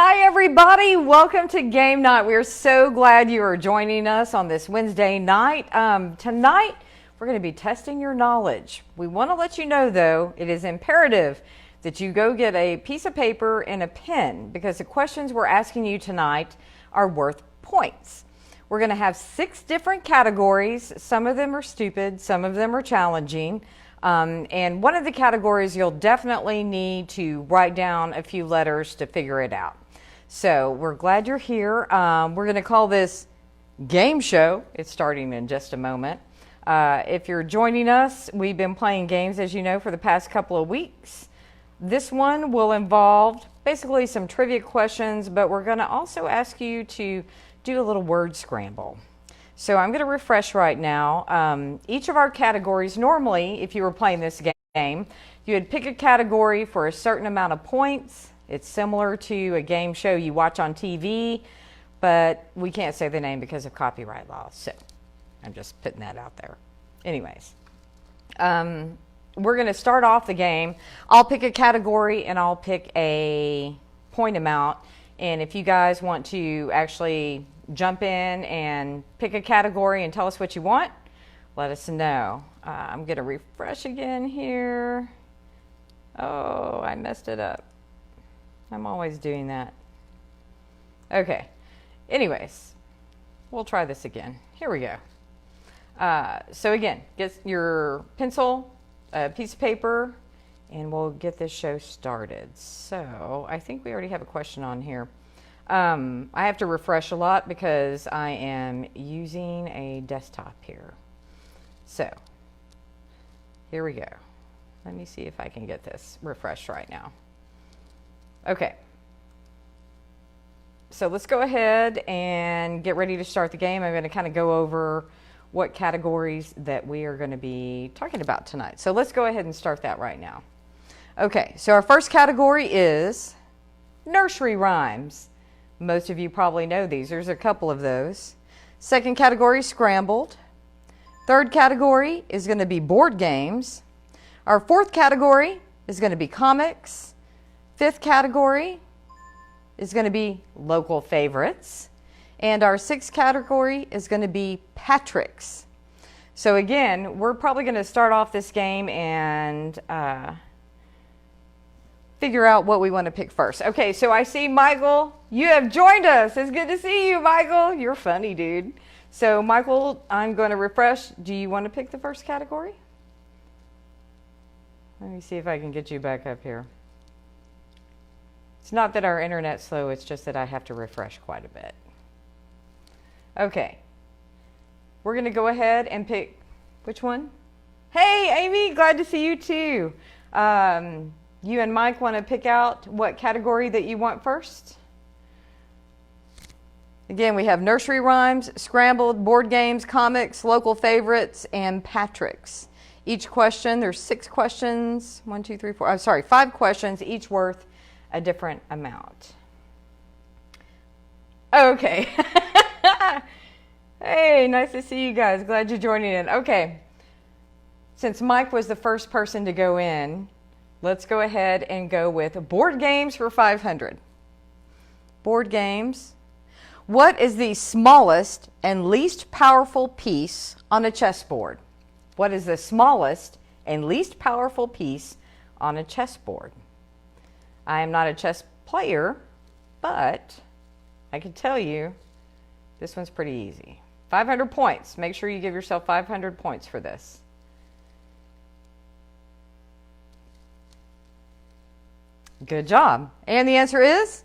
Hi everybody, welcome to Game Night. We are so glad you are joining us on this Wednesday night. Tonight we're going to be testing your knowledge. We want to let you know though, it is imperative that you go get a piece of paper and a pen because the questions we're asking you tonight are worth points. We're going to have 6 different categories. Some of them are stupid, some of them are challenging. And one of the categories you'll definitely need to write down a few letters to figure it out. So we're glad you're here. We're going to call this Game Show. It's starting in just a moment. If you're joining us, we've been playing games, as you know, for the past couple of weeks. This one will involve basically some trivia questions, but we're going to also ask you to do a little word scramble. So I'm going to refresh right now. Each of our categories, normally, if you were playing this game, you would pick a category for a certain amount of points. It's similar to a game show you watch on TV, but we can't say the name because of copyright laws. So I'm just putting that out there. Anyways, we're going to start off the game. I'll pick a category and I'll pick a point amount. And if you guys want to actually jump in and pick a category and tell us what you want, let us know. I'm going to refresh again here. Oh, I messed it up. I'm always doing that. Okay. Anyways, we'll try this again. Here we go. So again, get your pencil, a piece of paper, and we'll get this show started. So I think we already have a question on here. I have to refresh a lot because I am using a desktop here. So here we go. Let me see if I can get this refreshed right now. Okay. So let's go ahead and get ready to start the game. I'm going to kind of go over what categories that we are going to be talking about tonight. So let's go ahead and start that right now. Okay, so our first category is nursery rhymes. Most of you probably know these. There's a couple of those. Second category, scrambled. Third category is going to be board games. Our fourth category is going to be comics. Fifth category is going to be local favorites. And our sixth category is going to be Patrick's. So again, we're probably going to start off this game and figure out what we want to pick first. Okay, so I see Michael, you have joined us. It's good to see you, Michael. You're funny, dude. So Michael, I'm going to refresh. Do you want to pick the first category? Let me see if I can get you back up here. It's not that our internet's slow, it's just that I have to refresh quite a bit. Okay. We're going to go ahead and pick, which one? Hey, Amy, glad to see you too. You and Mike want to pick out what category that you want first? Again, we have nursery rhymes, scrambled, board games, comics, local favorites, and Patrick's. Each question, there's 6 questions. 1, 2, 3, 4. I'm sorry, 5 questions, each worth a different amount. Okay. Hey, nice to see you guys. Glad you're joining in. Okay. Since Mike was the first person to go in, let's go ahead and go with board games for 500. Board games. What is the smallest and least powerful piece on a chessboard? What is the smallest and least powerful piece on a chessboard? I am not a chess player, but I can tell you this one's pretty easy. 500 points. Make sure you give yourself 500 points for this. Good job. And the answer is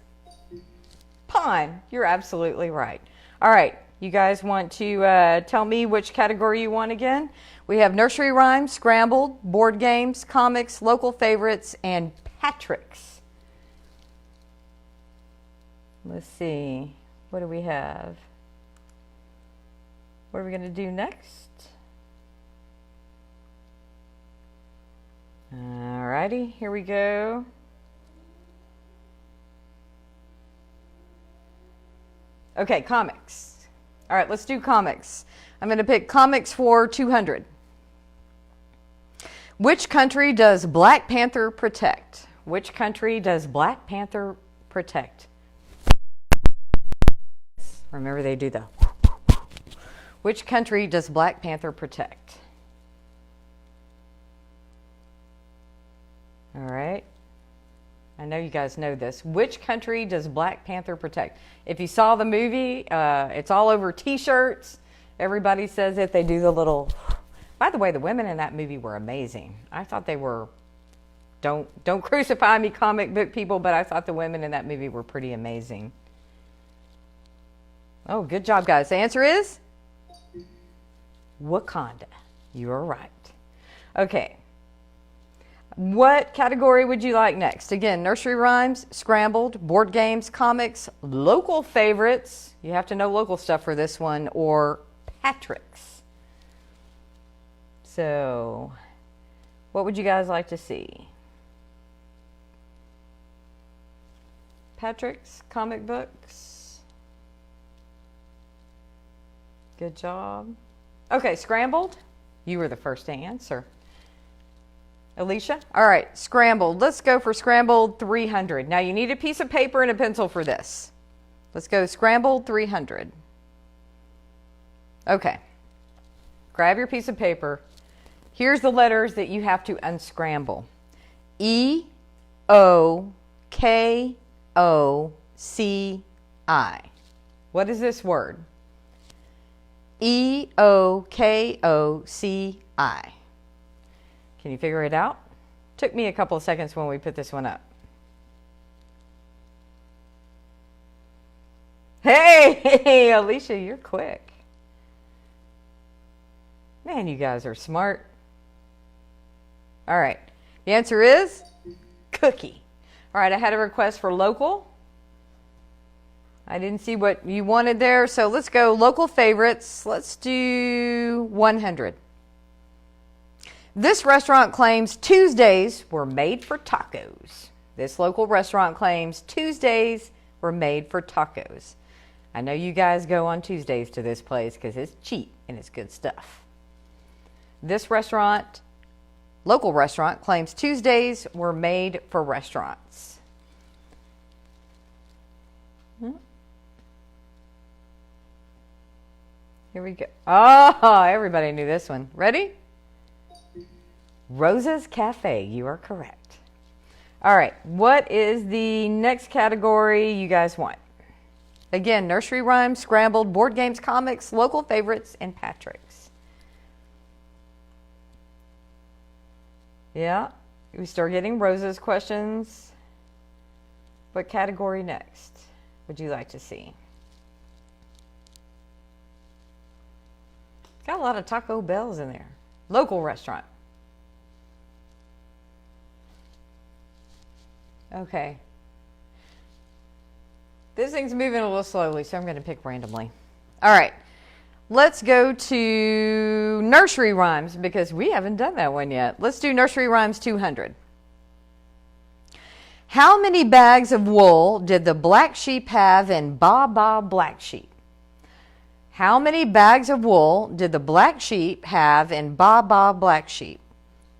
pawn. You're absolutely right. All right. You guys want to tell me which category you want again? We have nursery rhymes, scrambled, board games, comics, local favorites, and Patrick's. Let's see. What do we have? What are we going to do next? All righty. Here we go. Okay, comics. All right, let's do comics. I'm going to pick comics for 200. Which country does Black Panther protect? Which country does Black Panther protect? Remember, they do the. Which country does Black Panther protect? All right. I know you guys know this. Which country does Black Panther protect? If you saw the movie, it's all over T-shirts. Everybody says it. They do the little. By the way, the women in that movie were amazing. I thought they were. Don't crucify me, comic book people, but I thought the women in that movie were pretty amazing. Oh, good job, guys. The answer is Wakanda. You are right. Okay. What category would you like next? Again, nursery rhymes, scrambled, board games, comics, local favorites. You have to know local stuff for this one, or Patrick's. So, what would you guys like to see? Patrick's, comic books. Good job. Okay, scrambled. You were the first to answer. Alicia? All right, scrambled. Let's go for scrambled 300. Now you need a piece of paper and a pencil for this. Let's go scrambled 300. Okay. Grab your piece of paper. Here's the letters that you have to unscramble. E-O-K-O-C-I. What is this word? E-O-K-O-C-I. Can you figure it out? Took me a couple of seconds when we put this one up. Hey, Alicia, you're quick. Man, you guys are smart. All right. The answer is cookie. All right, I had a request for local. I didn't see what you wanted there, so let's go local favorites. Let's do 100. This restaurant claims Tuesdays were made for tacos. This local restaurant claims Tuesdays were made for tacos. I know you guys go on Tuesdays to this place because it's cheap and it's good stuff. This restaurant, local restaurant, claims Tuesdays were made for restaurants. Here we go. Oh, everybody knew this one. Ready? Rosa's Cafe. You are correct. All right. What is the next category you guys want? Again, nursery rhymes, scrambled, board games, comics, local favorites, and Patrick's. Yeah. We start getting Rosa's questions. What category next would you like to see? Got a lot of Taco Bells in there. Local restaurant. Okay. This thing's moving a little slowly, so I'm going to pick randomly. All right. Let's go to nursery rhymes because we haven't done that one yet. Let's do nursery rhymes 200. How many bags of wool did the black sheep have in Baa Baa Black Sheep? How many bags of wool did the black sheep have in Baa Baa Black Sheep?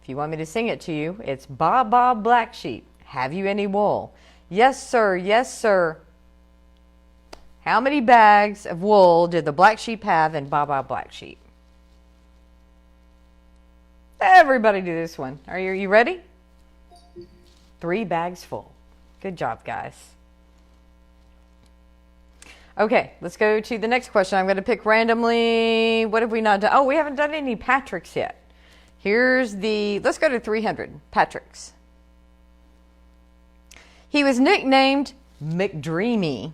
If you want me to sing it to you, it's Baa Baa Black Sheep. Have you any wool? Yes, sir. Yes, sir. How many bags of wool did the black sheep have in Baa Baa Black Sheep? Everybody do this one. Are you ready? 3 bags full. Good job, guys. Okay, let's go to the next question. I'm going to pick randomly. What have we not done? Oh, we haven't done any Patrick's yet. Let's go to 300. Patrick's. He was nicknamed McDreamy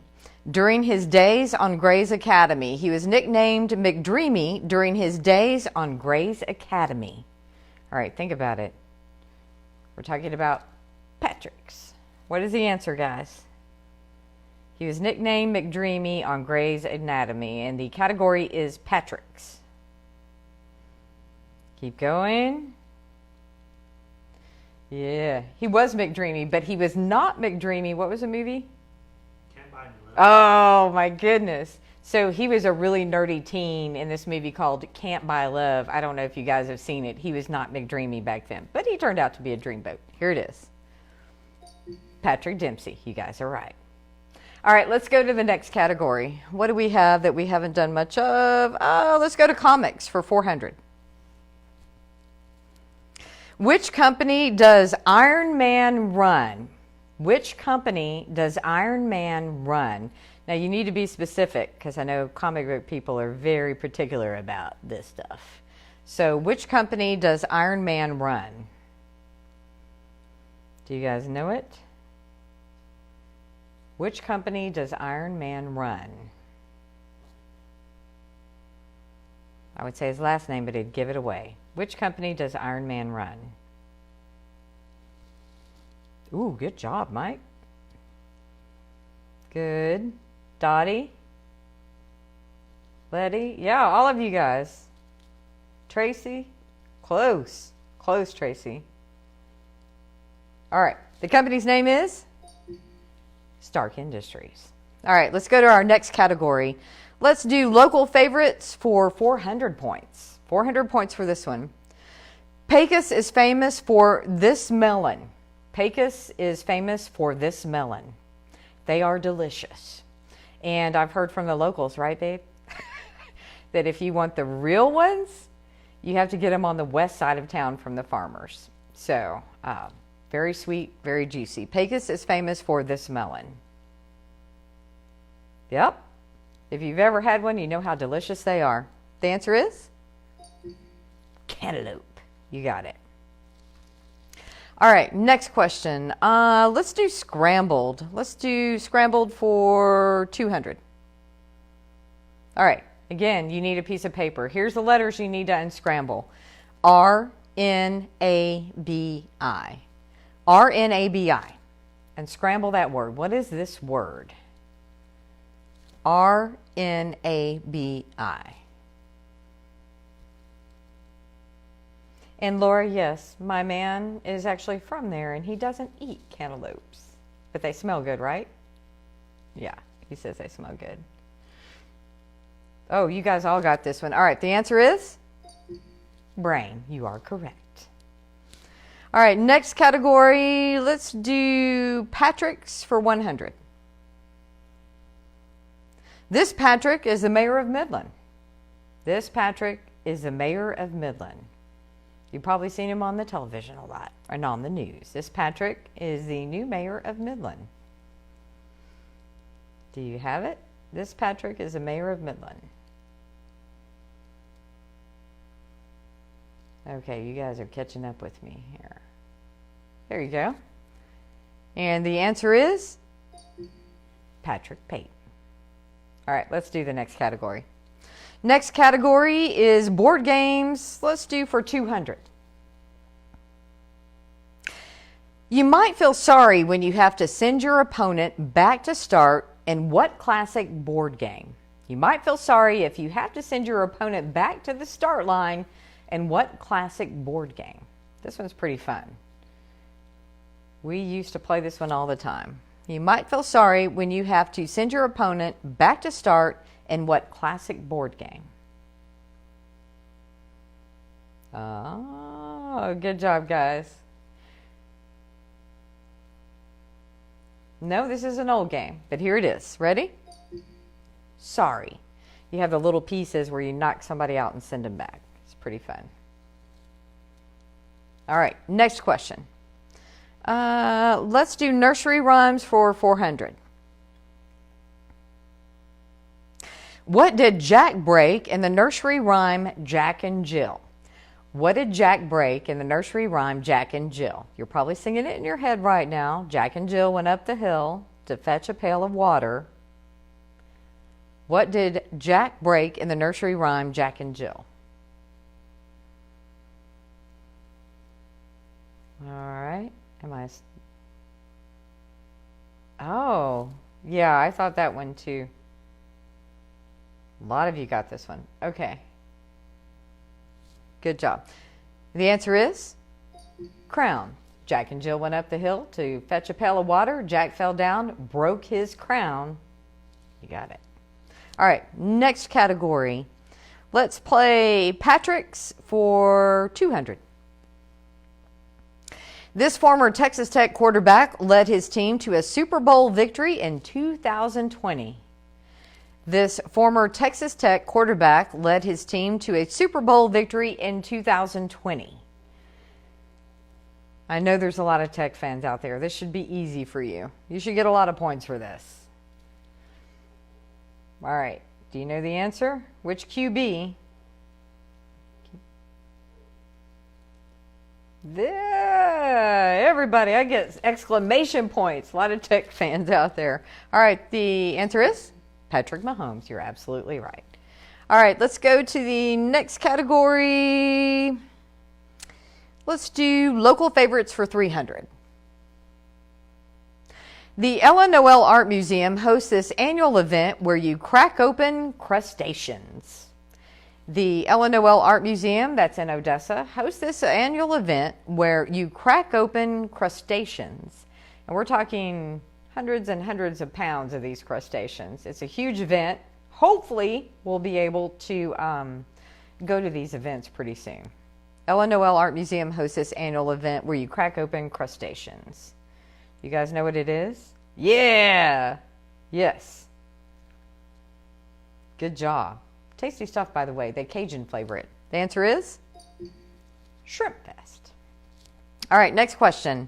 during his days on Grey's Academy. He was nicknamed McDreamy during his days on Grey's Academy. All right, think about it. We're talking about Patrick's. What is the answer, guys? He was nicknamed McDreamy on Grey's Anatomy, and the category is Patrick's. Keep going. Yeah, he was McDreamy, but he was not McDreamy. What was the movie? Can't Buy Me Love. Oh, my goodness. So he was a really nerdy teen in this movie called Can't Buy Love. I don't know if you guys have seen it. He was not McDreamy back then, but he turned out to be a dreamboat. Here it is. Patrick Dempsey. You guys are right. All right, let's go to the next category. What do we have that we haven't done much of? Let's go to comics for 400. Which company does Iron Man run? Which company does Iron Man run? Now, you need to be specific because I know comic book people are very particular about this stuff. So, which company does Iron Man run? Do you guys know it? Which company does Iron Man run? I would say his last name, but it'd give it away. Which company does Iron Man run? Ooh, good job, Mike. Good. Dottie? Letty? Yeah, all of you guys. Tracy? Close. Close, Tracy. All right. The company's name is Stark Industries. All right, let's go to our next category. Let's do local favorites for 400 points. 400 points for this one. Pecos is famous for this melon. Pecos is famous for this melon. They are delicious. And I've heard from the locals, right, babe? That if you want the real ones, you have to get them on the west side of town from the farmers. So, very sweet, very juicy. Pecos is famous for this melon. Yep. If you've ever had one, you know how delicious they are. The answer is cantaloupe. You got it. All right, next question. Let's do scrambled. Let's do scrambled for 200. All right, again, you need a piece of paper. Here's the letters you need to unscramble. R-N-A-B-I. R-N-A-B-I. And scramble that word. What is this word? R-N-A-B-I. And Laura, yes, my man is actually from there and he doesn't eat cantaloupes. But they smell good, right? Yeah, he says they smell good. Oh, you guys all got this one. All right, the answer is brain. You are correct. All right, next category. Let's do Patrick's for 100. This Patrick is the mayor of Midland. This Patrick is the mayor of Midland. You've probably seen him on the television a lot and on the news. This Patrick is the new mayor of Midland. Do you have it? This Patrick is the mayor of Midland. Okay, you guys are catching up with me here. There you go. And the answer is Patrick Pate. All right, let's do the next category. Next category is board games. Let's do for 200. You might feel sorry when you have to send your opponent back to start in what classic board game? You might feel sorry if you have to send your opponent back to the start line in what classic board game? This one's pretty fun. We used to play this one all the time. You might feel sorry when you have to send your opponent back to start in what classic board game? Oh, good job, guys. No, this is an old game, but here it is. Ready? Sorry. You have the little pieces where you knock somebody out and send them back. It's pretty fun. All right, next question. Let's do nursery rhymes for 400. What did Jack break in the nursery rhyme Jack and Jill? What did Jack break in the nursery rhyme Jack and Jill? You're probably singing it in your head right now. Jack and Jill went up the hill to fetch a pail of water. What did Jack break in the nursery rhyme Jack and Jill? All right. Oh, yeah, I thought that one too. A lot of you got this one. Okay. Good job. The answer is crown. Jack and Jill went up the hill to fetch a pail of water. Jack fell down, broke his crown. You got it. All right, next category. Let's play Patrick's for 200. This former Texas Tech quarterback led his team to a Super Bowl victory in 2020. This former Texas Tech quarterback led his team to a Super Bowl victory in 2020. I know there's a lot of Tech fans out there. This should be easy for you. You should get a lot of points for this. All right. Do you know the answer? Which QB? Yeah, everybody, I get exclamation points. A lot of Tech fans out there. All right, the answer is Patrick Mahomes. You're absolutely right. All right, let's go to the next category. Let's do local favorites for 300. The Ella Noel Art Museum hosts this annual event where you crack open crustaceans. The Ella Noel Art Museum, that's in Odessa, hosts this annual event where you crack open crustaceans. And we're talking hundreds and hundreds of pounds of these crustaceans. It's a huge event. Hopefully, we'll be able to go to these events pretty soon. Ella Noel Art Museum hosts this annual event where you crack open crustaceans. You guys know what it is? Yeah! Yes. Good job. Tasty stuff, by the way. They Cajun flavor it. The answer is Shrimp Fest. All right, next question.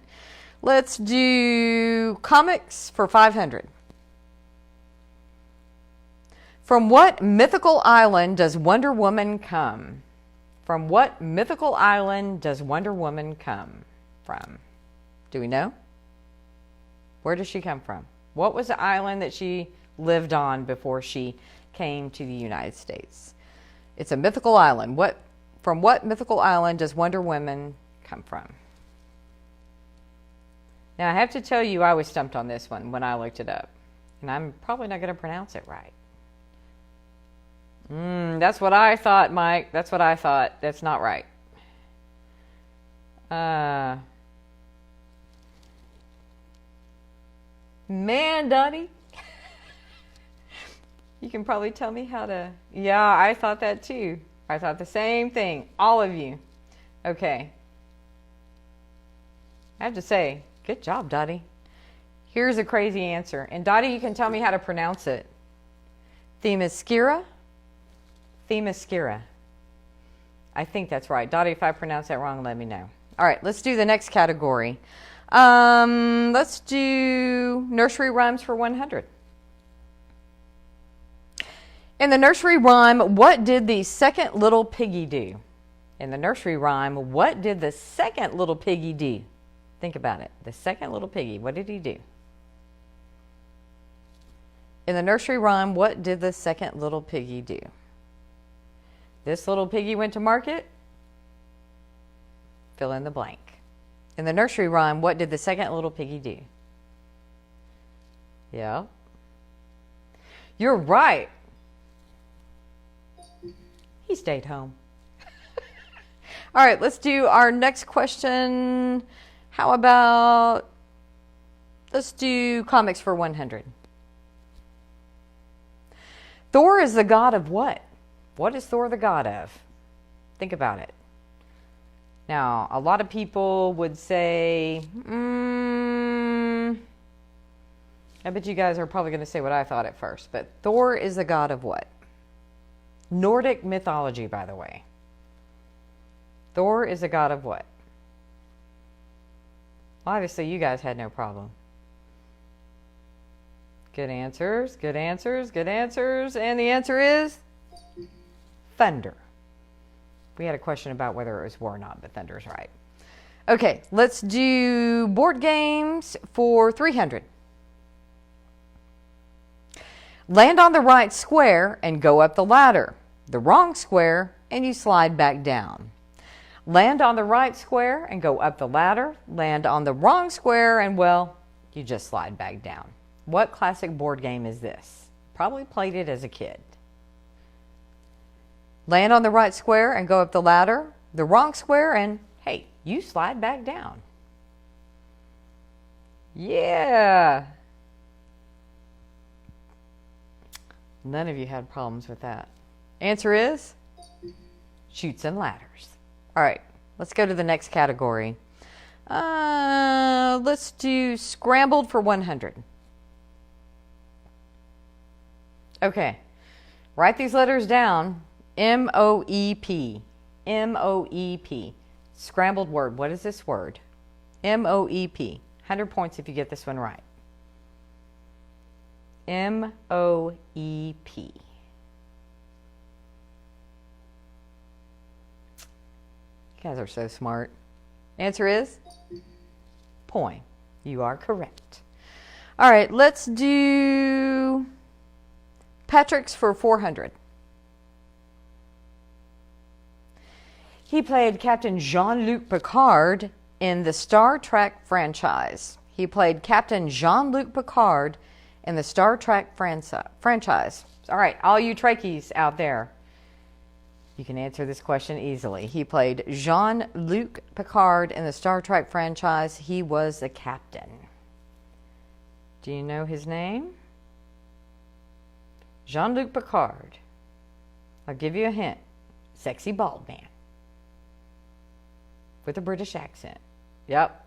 Let's do comics for 500. From what mythical island does Wonder Woman come? From what mythical island does Wonder Woman come from? Do we know? Where does she come from? What was the island that she lived on before she came to the United States? It's a mythical island. From what mythical island does Wonder Woman come from? Now, I have to tell you, I was stumped on this one when I looked it up. And I'm probably not going to pronounce it right. That's what I thought, Mike. That's what I thought. That's not right. Man, Dottie. You can probably tell me how to... Yeah, I thought that too. I thought the same thing. All of you. Okay. I have to say, good job, Dottie. Here's a crazy answer. And Dottie, you can tell me how to pronounce it. Themyscira? Themyscira. I think that's right. Dottie, if I pronounce that wrong, let me know. All right, let's do the next category. Let's do nursery rhymes for 100. In the nursery rhyme, what did the second little piggy do? In the nursery rhyme, what did the second little piggy do? Think about it. The second little piggy, what did he do? In the nursery rhyme, what did the second little piggy do? This little piggy went to market. Fill in the blank. In the nursery rhyme, what did the second little piggy do? Yeah. You're right. He stayed home. All right, let's do our next question. How about, let's do comics for 100. Thor is the god of what? What is Thor the god of? Think about it. Now, a lot of people would say, I bet you guys are probably going to say what I thought at first, but Thor is the god of what? Nordic mythology, by the way. Thor is the god of what? Obviously, you guys had no problem. Good answers, good answers, good answers. And the answer is thunder. We had a question about whether it was war or not, but thunder's right. Okay, let's do board games for 300. Land on the right square and go up the ladder. The wrong square and you slide back down. Land on the right square and go up the ladder. Land on the wrong square and, well, you just slide back down. What classic board game is this? Probably played it as a kid. Land on the right square and go up the ladder. The wrong square and, hey, you slide back down. Yeah. None of you had problems with that. Answer is Chutes and Ladders. All right, let's go to the next category. Let's do scrambled for 100. Okay. Write these letters down. M-O-E-P. M-O-E-P. Scrambled word. What is this word? M-O-E-P. 100 points if you get this one right. M-O-E-P. You guys are so smart. Answer is poem. You are correct. All right, let's do Patrick's for 400. He played Captain Jean-Luc Picard in the Star Trek franchise. He played Captain Jean-Luc Picard in the Star Trek franchise. All right, all you Trekkies out there, you can answer this question easily. He played Jean-Luc Picard in the Star Trek franchise. He was the captain. Do you know his name? Jean-Luc Picard. I'll give you a hint. Sexy bald man. With a British accent. Yep.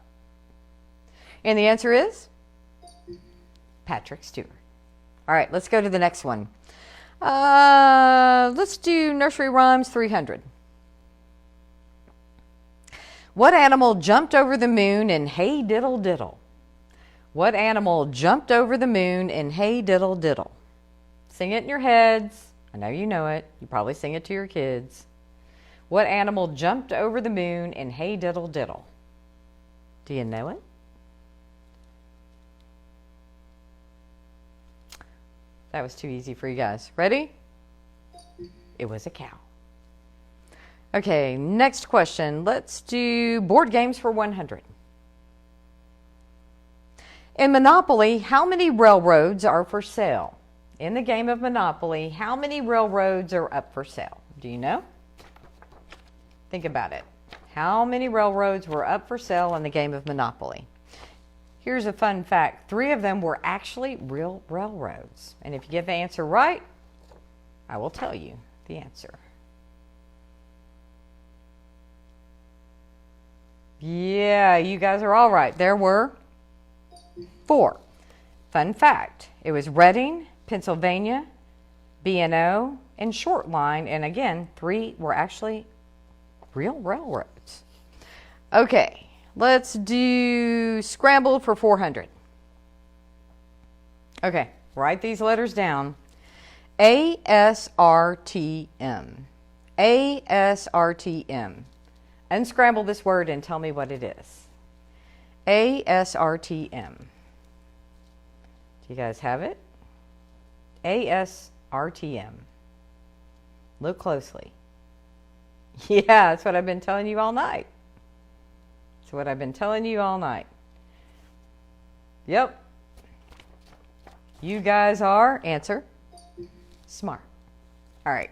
And the answer is Patrick Stewart. All right, let's go to the next one. Let's do nursery rhymes 300. What animal jumped over the moon in Hey Diddle Diddle? What animal jumped over the moon in Hey Diddle Diddle? Sing it in your heads. I know you know it. You probably sing it to your kids. What animal jumped over the moon in Hey Diddle Diddle? Do you know it? That was too easy for you guys. Ready? It was a cow. Okay, next question. Let's do board games for 100. In Monopoly, how many railroads are for sale? In the game of Monopoly, how many railroads are up for sale? Do you know? Think about it. How many railroads were up for sale in the game of Monopoly? Here's a fun fact. 3 of them were actually real railroads. And if you get the answer right, I will tell you the answer. Yeah, you guys are all right. There were 4. Fun fact. It was Reading, Pennsylvania, B&O, and Short Line. And again, 3 were actually real railroads. Okay. Let's do scrambled for 400. Okay, write these letters down. A-S-R-T-M. A-S-R-T-M. Unscramble this word and tell me what it is. A-S-R-T-M. Do you guys have it? A-S-R-T-M. Look closely. Yeah, that's what I've been telling you all night. That's what I've been telling you all night. Yep. You guys are, answer, smart. All right.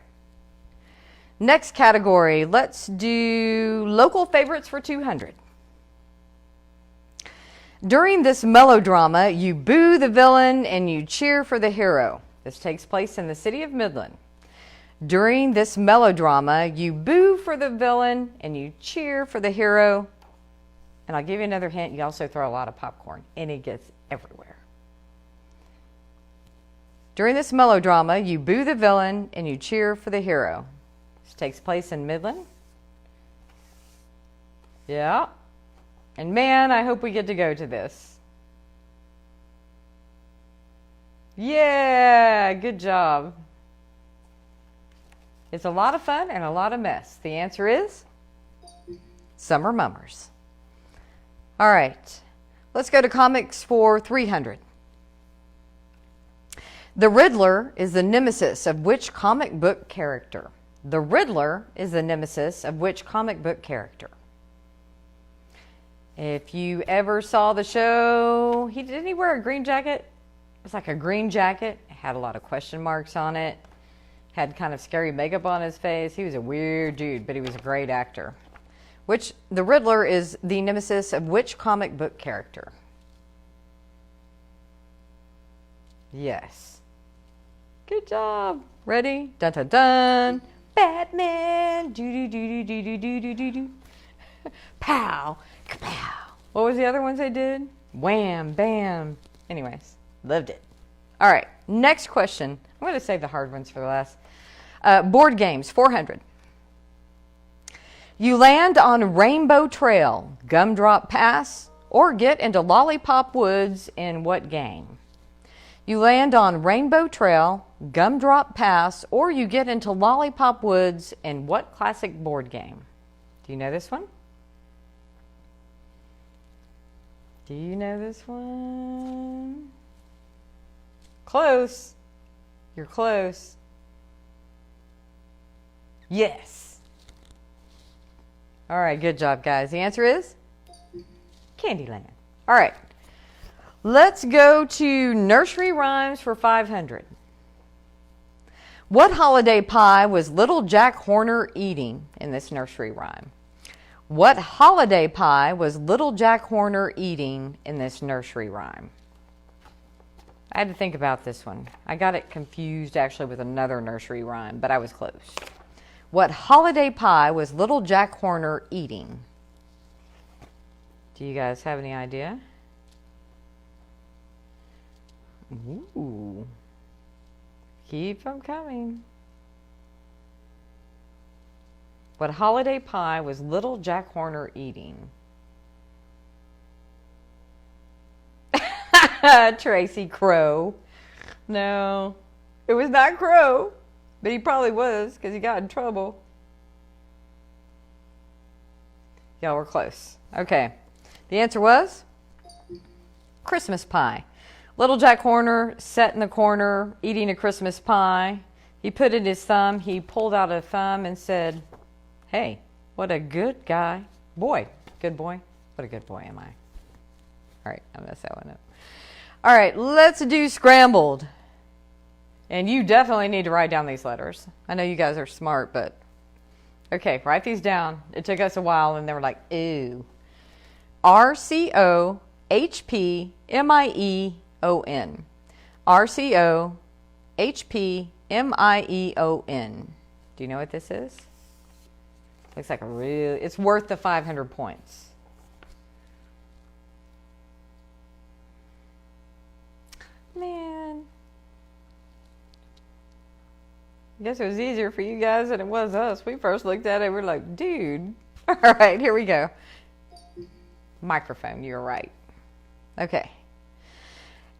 Next category, let's do local favorites for 200. During this melodrama, you boo the villain and you cheer for the hero. This takes place in the city of Midland. During this melodrama, you boo for the villain and you cheer for the hero. And I'll give you another hint. You also throw a lot of popcorn, and it gets everywhere. During this melodrama, you boo the villain and you cheer for the hero. This takes place in Midland. Yeah. And man, I hope we get to go to this. Yeah, good job. It's a lot of fun and a lot of mess. The answer is Summer Mummers. All right, let's go to comics for 300. The Riddler is the nemesis of which comic book character? The Riddler is the nemesis of which comic book character? If you ever saw the show, didn't he wear a green jacket? It was like a green jacket. It had a lot of question marks on it. Had kind of scary makeup on his face. He was a weird dude, but he was a great actor. The Riddler is the nemesis of which comic book character? Yes. Good job. Ready? Dun dun dun. Batman. Do do do do do do do do do. Pow. Kapow. What was the other ones they did? Wham, bam. Anyways, loved it. All right, next question. I'm going to save the hard ones for the last. Board games, 400. You land on Rainbow Trail, Gumdrop Pass, or get into Lollipop Woods in what game? You land on Rainbow Trail, Gumdrop Pass, or you get into Lollipop Woods in what classic board game? Do you know this one? Do you know this one? Close. You're close. Yes. All right, good job, guys. The answer is Candyland. All right. Let's go to nursery rhymes for 500. What holiday pie was little Jack Horner eating in this nursery rhyme? What holiday pie was little Jack Horner eating in this nursery rhyme? I had to think about this one. I got it confused actually with another nursery rhyme, but I was close. What holiday pie was little Jack Horner eating? Do you guys have any idea? Ooh. Keep them coming. What holiday pie was little Jack Horner eating? Tracy Crow. No, it was not Crow, but he probably was because he got in trouble. Y'all were close. Okay, the answer was Christmas pie. Little Jack Horner sat in the corner eating a Christmas pie. He put in his thumb. He pulled out a thumb and said, "Hey, what a good guy. Boy, good boy. What a good boy am I." All right, I messed that one up. All right, let's do scrambled. And you definitely need to write down these letters. I know you guys are smart, but okay, write these down. It took us a while, and they were like, ooh. RCOHPMIEON. RCOHPMIEON. Do you know what this is? Looks like it's worth the 500 points. Man. I guess it was easier for you guys than it was us. We first looked at it, we were like, dude. All right, here we go. Microphone, you're right. Okay.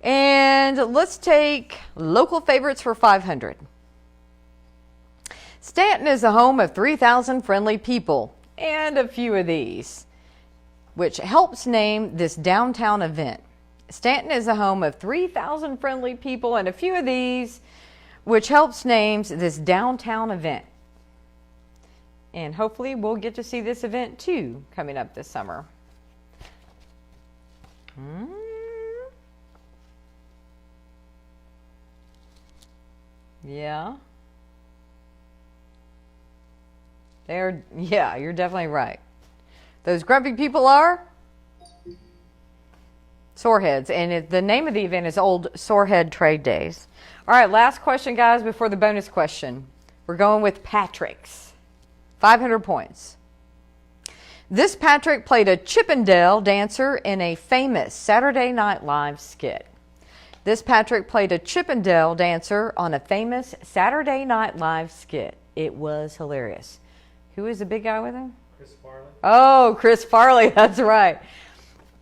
And let's take local favorites for 500. Stanton is the home of 3,000 friendly people, and a few of these, which helps name this downtown event. Stanton is the home of 3,000 friendly people, and a few of these, which helps names this downtown event. And hopefully we'll get to see this event too coming up this summer. Yeah. Yeah, you're definitely right. Those grumpy people are Soreheads, and the name of the event is Old Sorehead Trade Days. All right, last question, guys, before the bonus question. We're going with Patrick's. 500 points. This Patrick played a Chippendale dancer in a famous Saturday Night Live skit. This Patrick played a Chippendale dancer on a famous Saturday Night Live skit. It was hilarious. Who is the big guy with him? Chris Farley. Oh, Chris Farley, that's right.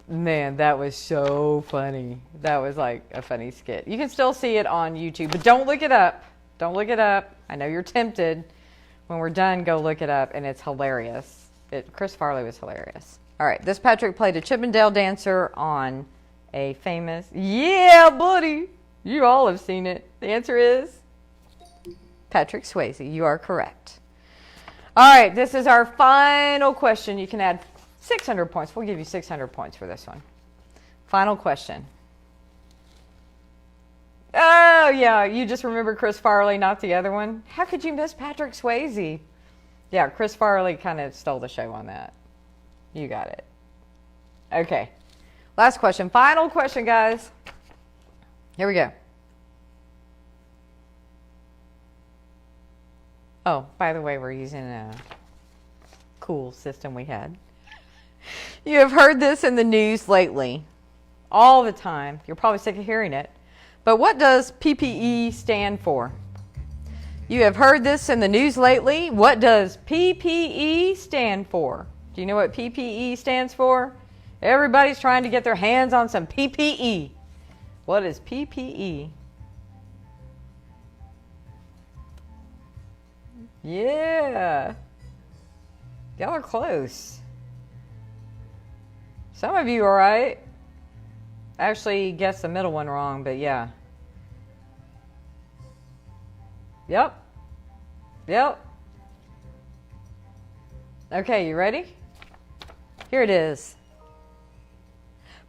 Man, that was so funny. That was like a funny skit. You can still see it on YouTube, but don't look it up. Don't look it up. I know you're tempted. When we're done, go look it up, and it's hilarious. Chris Farley was hilarious. All right, this Patrick played a Chippendale dancer on a famous... Yeah, buddy! You all have seen it. The answer is Patrick Swayze. You are correct. All right, this is our final question. You can add 600 points. We'll give you 600 points for this one. Final question. Oh, yeah, you just remember Chris Farley, not the other one? How could you miss Patrick Swayze? Yeah, Chris Farley kind of stole the show on that. You got it. Okay. Last question. Final question, guys. Here we go. Oh, by the way, we're using a cool system we had. You have heard this in the news lately, all the time. You're probably sick of hearing it. But what does PPE stand for? You have heard this in the news lately. What does PPE stand for? Do you know what PPE stands for? Everybody's trying to get their hands on some PPE. What is PPE? Yeah. Y'all are close. Some of you are right. Actually guessed the middle one wrong, but yeah. Yep. Yep. Okay, you ready? Here it is.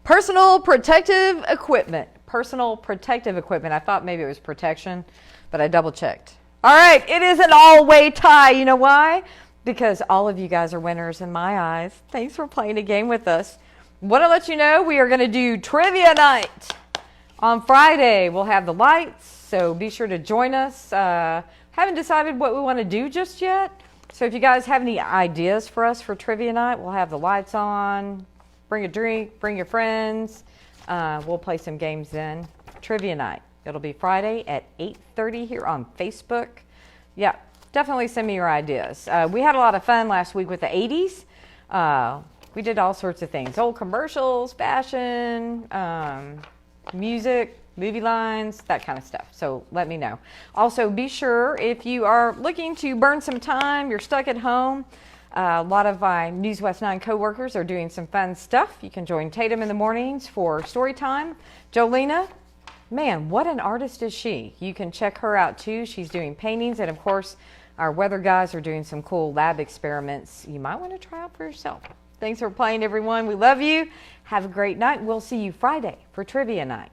Personal protective equipment. Personal protective equipment. I thought maybe it was protection, but I double checked. All right, it is an all-way tie. You know why? Because all of you guys are winners in my eyes. Thanks for playing a game with us. Want to let you know we are going to do trivia night on Friday. We'll have the lights, so be sure to join us. Haven't decided what we want to do just yet. So if you guys have any ideas for us for trivia night, we'll have the lights on. Bring a drink, bring your friends. We'll play some games then. Trivia night. It'll be Friday at 8:30 here on Facebook. Yeah, definitely send me your ideas. We had a lot of fun last week with the 80s. We did all sorts of things. Old commercials, fashion, music, movie lines, that kind of stuff. So let me know. Also, be sure if you are looking to burn some time, you're stuck at home, a lot of my News West 9 coworkers are doing some fun stuff. You can join Tatum in the mornings for story time. Jolena, man, what an artist is she. You can check her out too. She's doing paintings, and of course, our weather guys are doing some cool lab experiments you might want to try out for yourself. Thanks for playing, everyone. We love you. Have a great night. We'll see you Friday for trivia night.